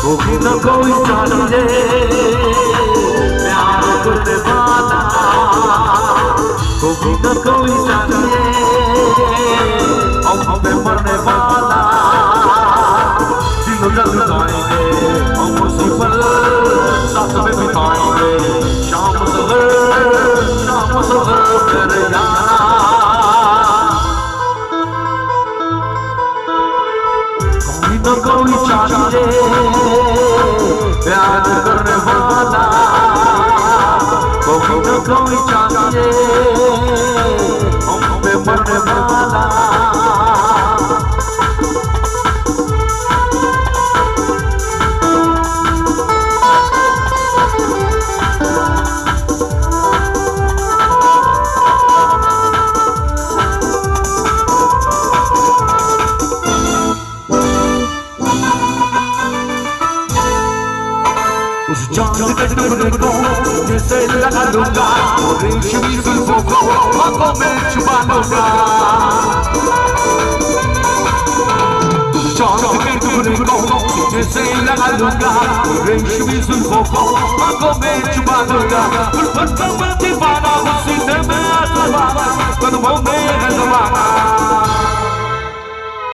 होगी न कोई चाहिए प्यार करने वाला, होगी न कोई चाहिए हम पे मरने वाला। दिल जल जाएंगे हम मुसीबत साथ में बिताएंगे, शाम सफर कर यारा। कोई न कोई चाहिए प्यार करने वाला, कोई न कोई चाहिए हम पे मरने वाला। उस चांद के टुकड़े को जैसे लगा लूंगा, रेशमी जुल्फों को आंखों में छुपा लूंगा। उस चांद के टुकड़े को जैसे लगा लूंगा, रेशमी जुल्फों को आंखों में छुपा लूंगा। उल्फत का मैं दीवाना हूँ, सीने में आसमाना, कदमों में है ज़माना।